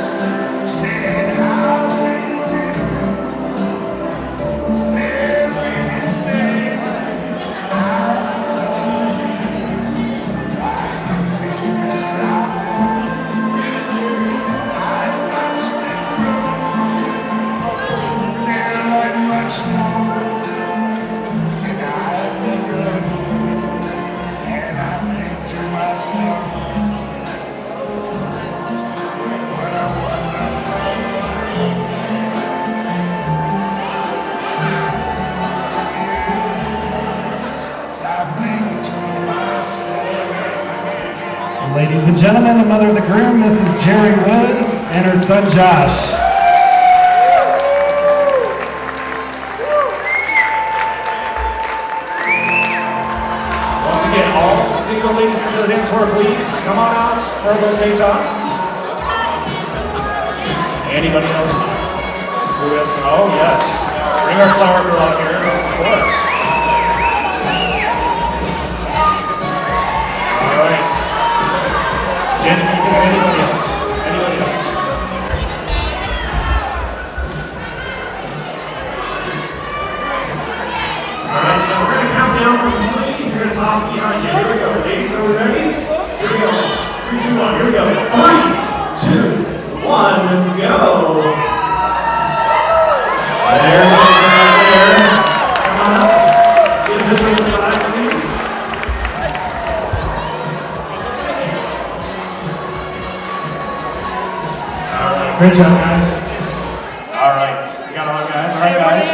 saying how do you do. They're really saying I love you. I hear babies cry. I watch them grow. They're like much more than I ever knew. And I think to myself, what a wonderful world. Yes, I think to myself. Ladies and gentlemen, the mother of the groom, Mrs. Jerry Wood, and her son Josh. Once again, all single ladies come to the dance floor, please. Come on out for a bouquet toss. Anybody else? Who else? Oh, yes. Bring our flower girl out here, of course. All right. Jen, can you think of anybody else? Anybody else? All right, so we're going to count down from 3. You're going to toss it behind you. Here we go. Ladies, are we ready? Here we go. 3, 2, 1. Here we go. 3, 2, 1, go. There's a right there. Come on up. Get a picture with the 5, please. All right. Great job, guys. All right. We got all guys. All right, guys.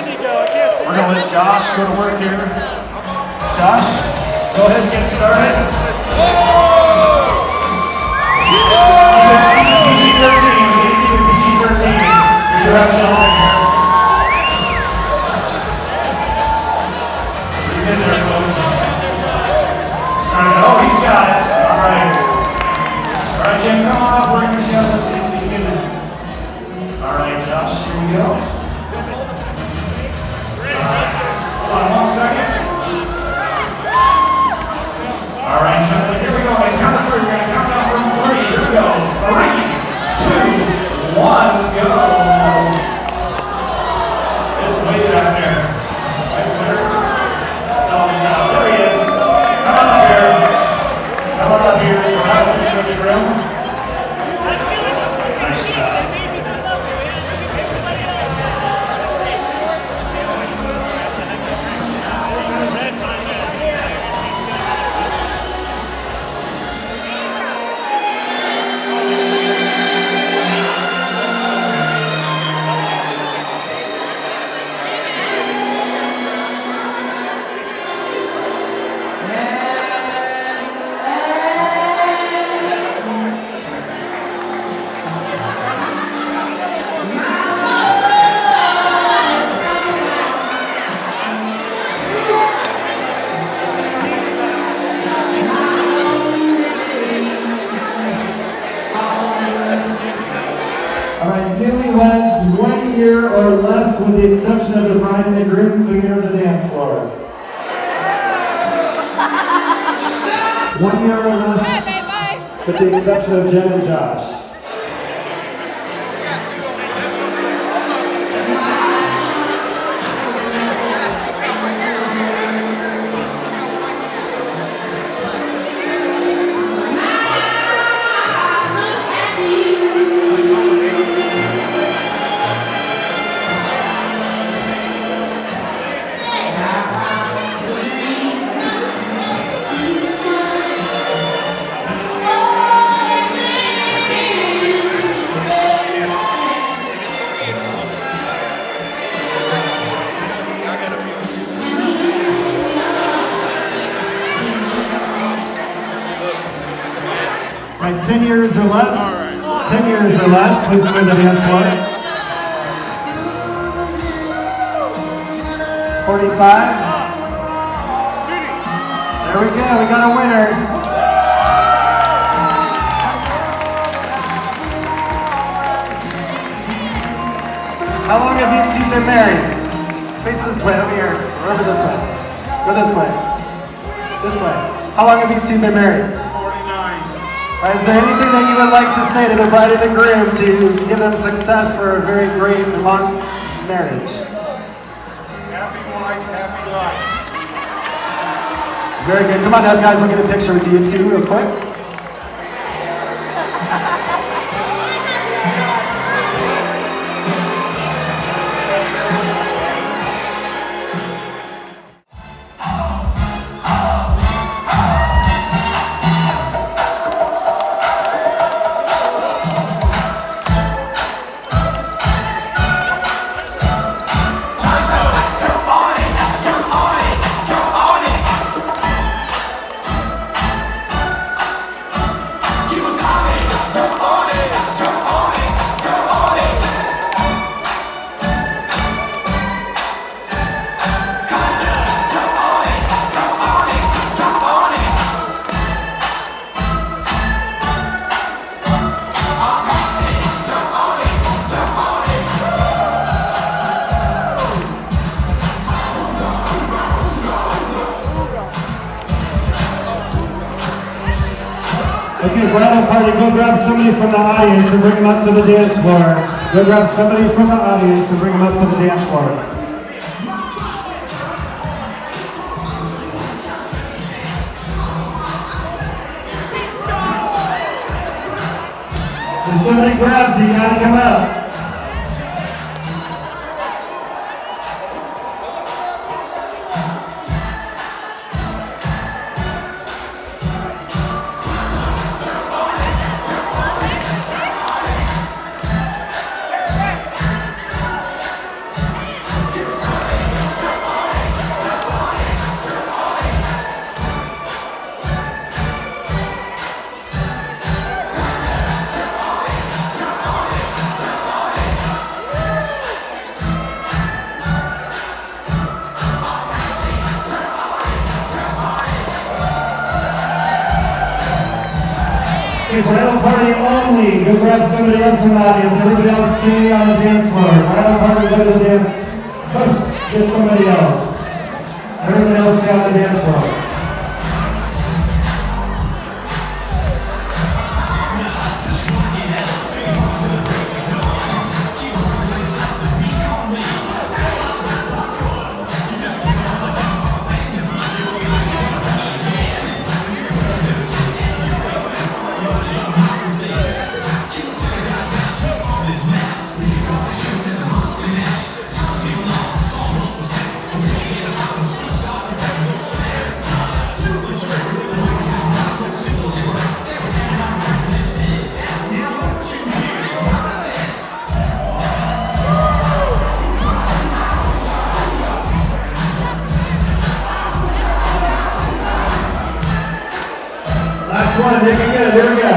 We're going to let Josh go to work here. Josh, go ahead and get started. PG-13. PG-13. Your direction on here. He's in there, folks. He's trying to, oh, he's got it. All right. All right, Jim, come on up. We're going to get you on the seat so you can. All right, Josh, here we go. All right. Hold on 1 second. All right, gentlemen, here we go. I count to 3. We're going to count down from 3. Here we go. 3, 2, 1, go. It's way back there. Right there. No, no, there he is. Come on up here. Come on up here. We're having a picture of the groom. Nice job. Newlyweds, 1 year or less, with the exception of the bride and the groom, clear the dance floor. 1 year or less, with the exception of Jen and Josh. Right, 10 years or less. 10 years or less, please clear the dance floor. 45. There we go, we got a winner. How long have you two been married? Face this way, over here, or over this way. Go this way. This way. How long have you two been married? 49. All right, is there anything that you would like to say to the bride and the groom to give them success for a very great and long marriage? Happy wife, happy life. Very good. Come on up, guys. We'll get a picture with you two real quick. Okay, bridal party, go grab somebody from the audience and bring them up to the dance floor. Go grab somebody from the audience and bring them up to the dance floor. If somebody grabs you, you gotta come up. Okay, bridal party only. Go grab somebody else from the audience. Everybody else stay on the dance floor. Bridal party, go to the dance. Get somebody else. Everybody else stay on the dance floor. Last one, make it good, here we go.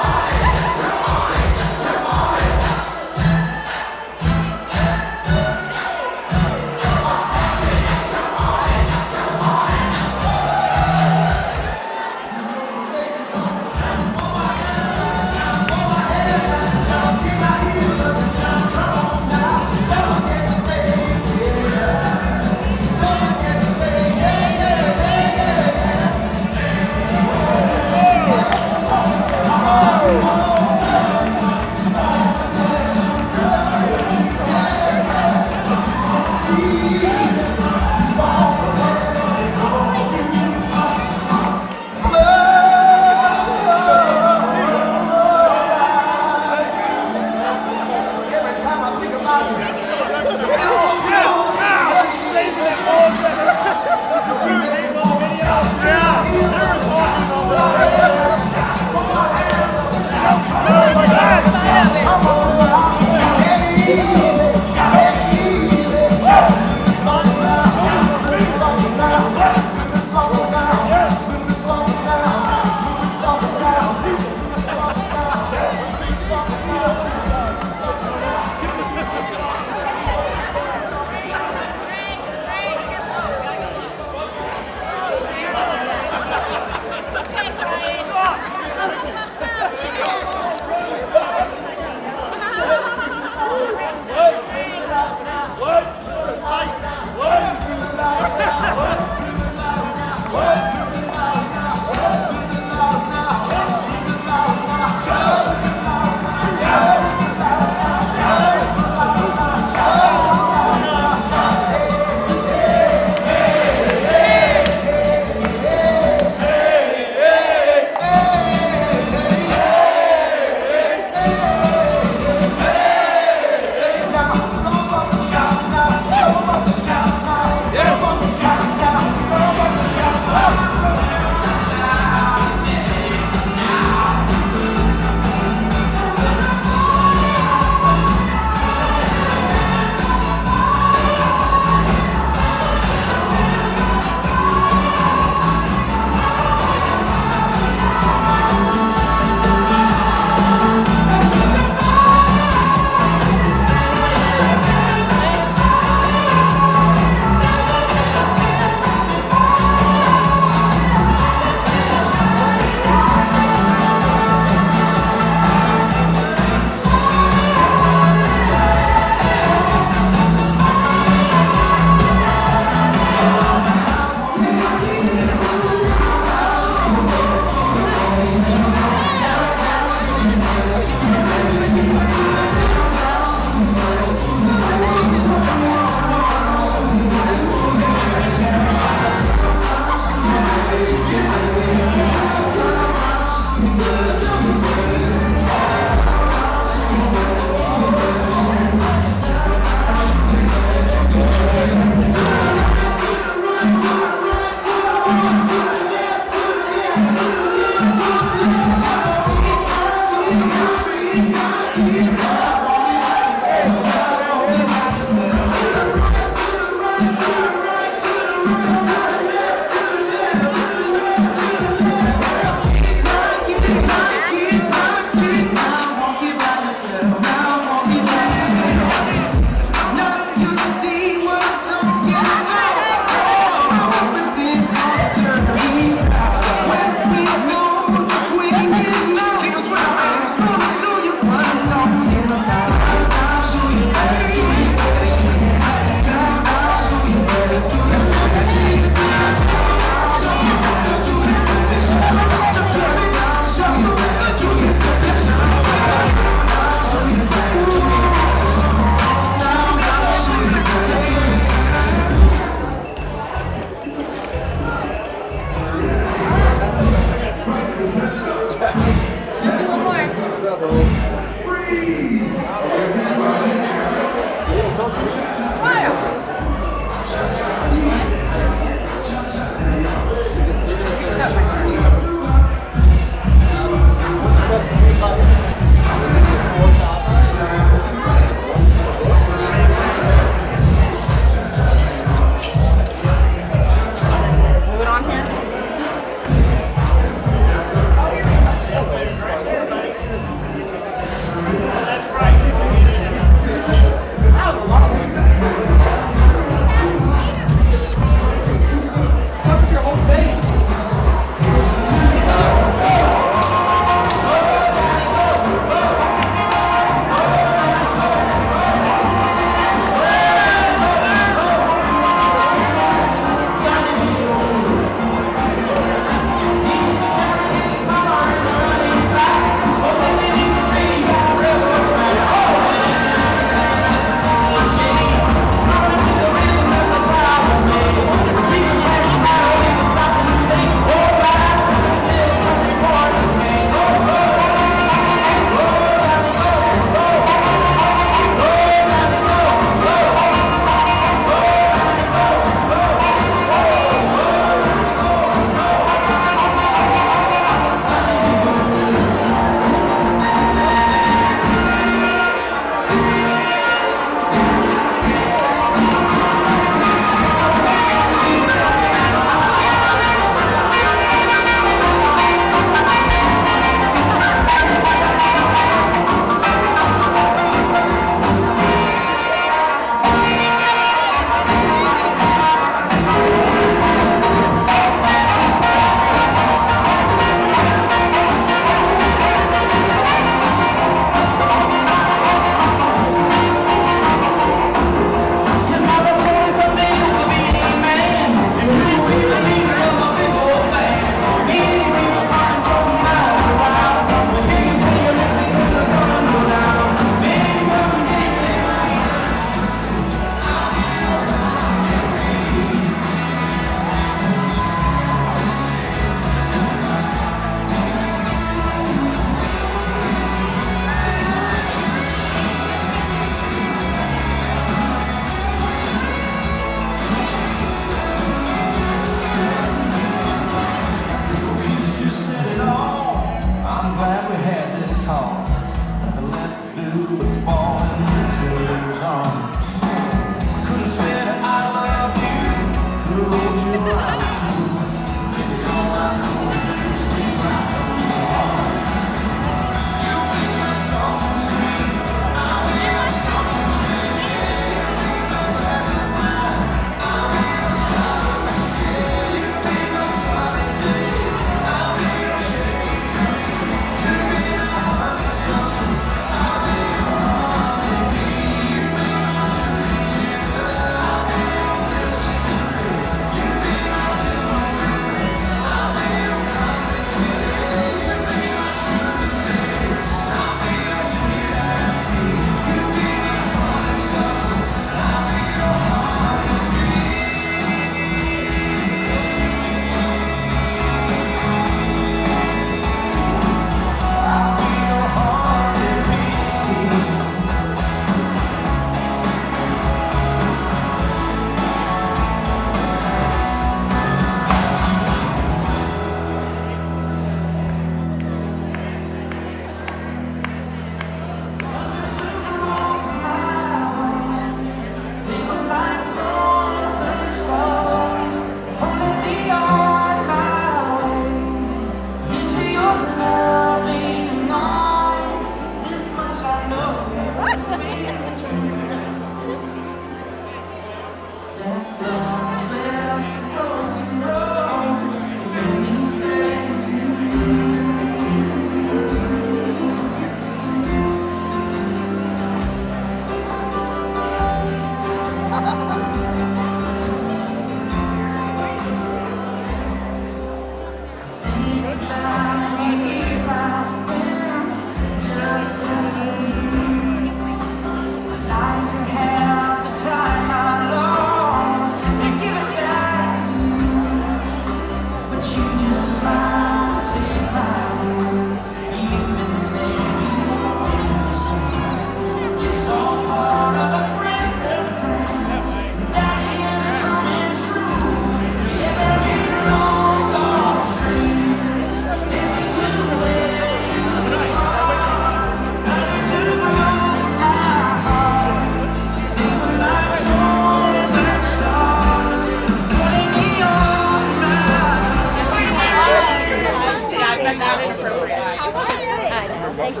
We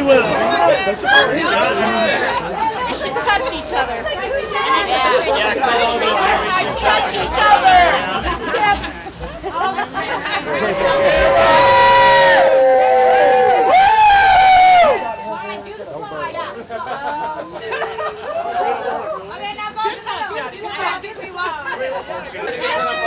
will. We should touch each other. Touch each other. Okay, now both of you.